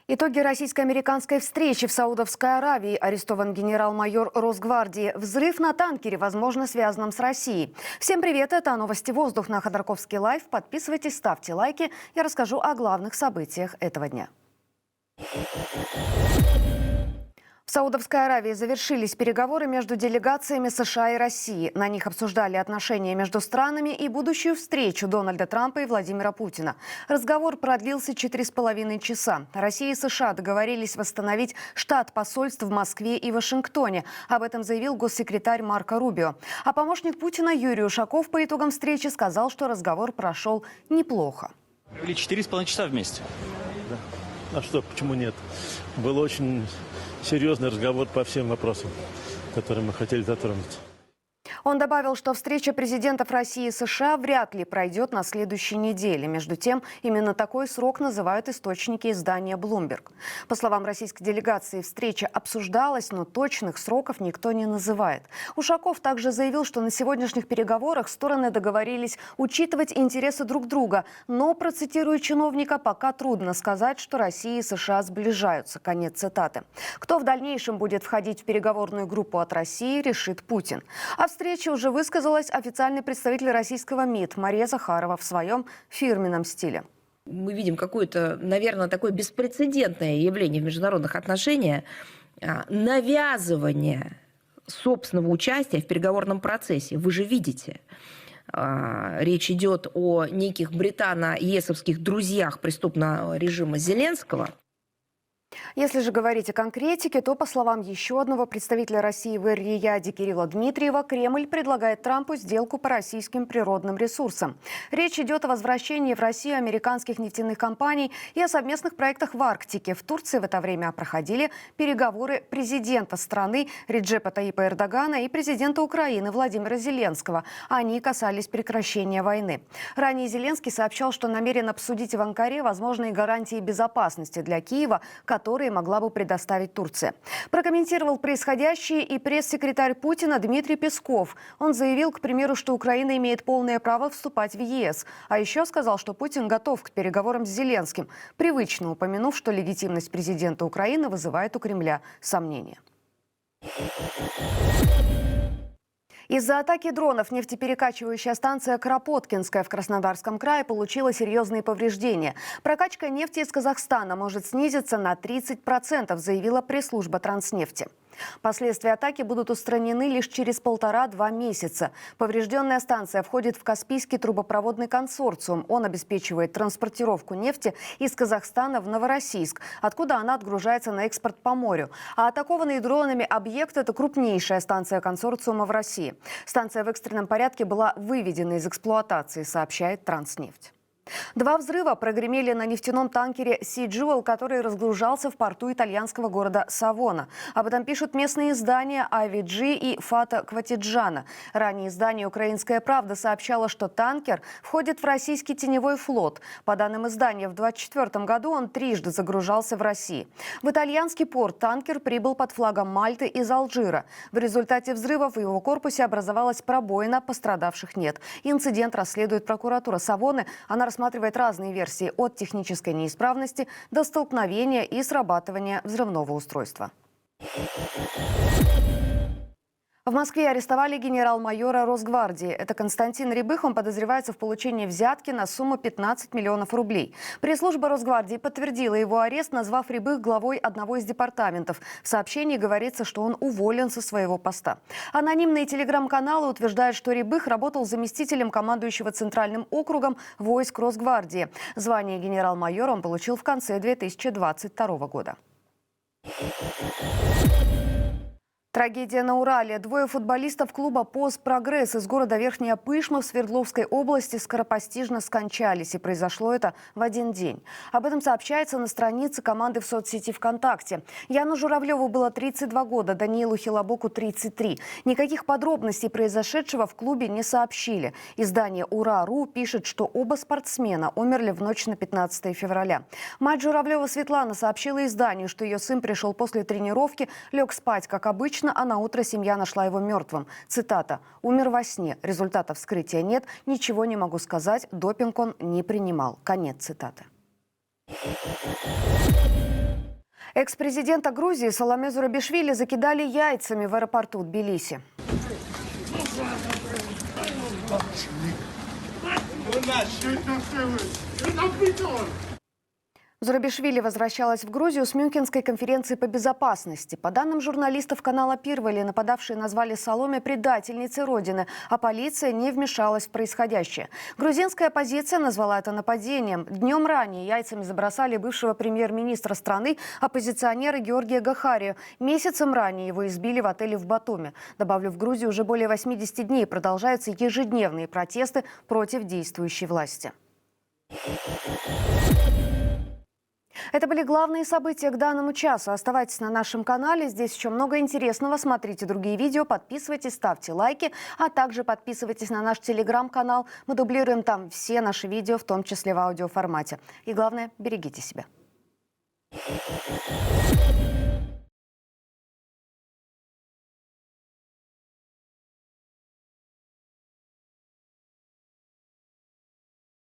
Итоги российско-американской встречи в Саудовской Аравии. Арестован генерал-майор Росгвардии. Взрыв на танкере, возможно, связанном с Россией. Всем привет, это «Новости воздух» на Ходорковский лайв. Подписывайтесь, ставьте лайки. Я расскажу о главных событиях этого дня. В Саудовской Аравии завершились переговоры между делегациями США и России. На них обсуждали отношения между странами и будущую встречу Дональда Трампа и Владимира Путина. Разговор продлился 4,5 часа. Россия и США договорились восстановить штат посольств в Москве и Вашингтоне. Об этом заявил госсекретарь Марко Рубио. А помощник Путина Юрий Ушаков по итогам встречи сказал, что разговор прошел неплохо. Провели 4,5 часа вместе. Да. А что, почему нет? Был очень серьезный разговор по всем вопросам, которые мы хотели затронуть. Он добавил, что встреча президентов России и США вряд ли пройдет на следующей неделе. Между тем, именно такой срок называют источники издания Bloomberg. По словам российской делегации, встреча обсуждалась, но точных сроков никто не называет. Ушаков также заявил, что на сегодняшних переговорах стороны договорились учитывать интересы друг друга. Но, процитирую чиновника, пока трудно сказать, что Россия и США сближаются. Конец цитаты. Кто в дальнейшем будет входить в переговорную группу от России, решит Путин. О встрече уже высказалась официальный представитель российского МИД Мария Захарова в своем фирменном стиле. Мы видим какое-то, наверное, такое беспрецедентное явление в международных отношениях, навязывание собственного участия в переговорном процессе. Вы же видите, речь идет о неких британо-есовских друзьях преступного режима Зеленского. Если же говорить о конкретике, то, по словам еще одного представителя России в Эр-Рияде Кирилла Дмитриева, Кремль предлагает Трампу сделку по российским природным ресурсам. Речь идет о возвращении в Россию американских нефтяных компаний и о совместных проектах в Арктике. В Турции в это время проходили переговоры президента страны Реджепа Таyyипа Эрдогана и президента Украины Владимира Зеленского. Они касались прекращения войны. Ранее Зеленский сообщал, что намерен обсудить в Анкаре возможные гарантии безопасности для Киева, которые могла бы предоставить Турция. Прокомментировал происходящее и пресс-секретарь Путина Дмитрий Песков. Он заявил, к примеру, что Украина имеет полное право вступать в ЕС. А еще сказал, что Путин готов к переговорам с Зеленским, привычно упомянув, что легитимность президента Украины вызывает у Кремля сомнения. Из-за атаки дронов нефтеперекачивающая станция Кропоткинская в Краснодарском крае получила серьезные повреждения. Прокачка нефти из Казахстана может снизиться на 30%, заявила пресс-служба Транснефти. Последствия атаки будут устранены лишь через 1,5-2 месяца. Поврежденная станция входит в Каспийский трубопроводный консорциум. Он обеспечивает транспортировку нефти из Казахстана в Новороссийск, откуда она отгружается на экспорт по морю. А атакованный дронами объект – это крупнейшая станция консорциума в России. Станция в экстренном порядке была выведена из эксплуатации, сообщает Транснефть. 2 взрыва прогремели на нефтяном танкере «Си Джуэл», который разгружался в порту итальянского города Савона. Об этом пишут местные издания «Авиджи» и «Фата Кватиджана». Ранее издание «Украинская правда» сообщало, что танкер входит в российский теневой флот. По данным издания, в 2024 году он трижды загружался в России. В итальянский порт танкер прибыл под флагом Мальты из Алжира. В результате взрывов в его корпусе образовалась пробоина, пострадавших нет. Инцидент расследует прокуратура Савоны. Она рассматривает разные версии от технической неисправности до столкновения и срабатывания взрывного устройства. В Москве арестовали генерал-майора Росгвардии. Это Константин Рябых. Он подозревается в получении взятки на сумму 15 миллионов рублей. Пресс-служба Росгвардии подтвердила его арест, назвав Рябых главой одного из департаментов. В сообщении говорится, что он уволен со своего поста. Анонимные телеграм-каналы утверждают, что Рябых работал заместителем командующего Центральным округом войск Росгвардии. Звание генерал-майора он получил в конце 2022 года. Трагедия на Урале. 2 футболистов клуба «Пост Прогресс» из города Верхняя Пышма в Свердловской области скоропостижно скончались. И произошло это в один день. Об этом сообщается на странице команды в соцсети ВКонтакте. Яну Журавлеву было 32 года, Даниилу Хилобоку 33. Никаких подробностей произошедшего в клубе не сообщили. Издание «Ура.ру» пишет, что оба спортсмена умерли в ночь на 15 февраля. Мать Журавлева Светлана сообщила изданию, что ее сын пришел после тренировки, лег спать, как обычно, а на утро семья нашла его мертвым. Цитата: «Умер во сне. Результатов вскрытия нет. Ничего не могу сказать. Допинг он не принимал». Конец цитаты. Экс-президента Грузии Саломе Зурабишвили закидали яйцами в аэропорту Тбилиси. Зурабишвили возвращалась в Грузию с Мюнхенской конференции по безопасности. По данным журналистов канала Пирвали, нападавшие назвали Саломе предательницей Родины, а полиция не вмешалась в происходящее. Грузинская оппозиция назвала это нападением. Днем ранее яйцами забросали бывшего премьер-министра страны, оппозиционера Георгия Гахарию. Месяцем ранее его избили в отеле в Батуми. Добавлю, в Грузии уже более 80 дней продолжаются ежедневные протесты против действующей власти. Это были главные события к данному часу. Оставайтесь на нашем канале. Здесь еще много интересного. Смотрите другие видео, подписывайтесь, ставьте лайки, а также подписывайтесь на наш телеграм-канал. Мы дублируем там все наши видео, в том числе в аудиоформате. И главное, берегите себя.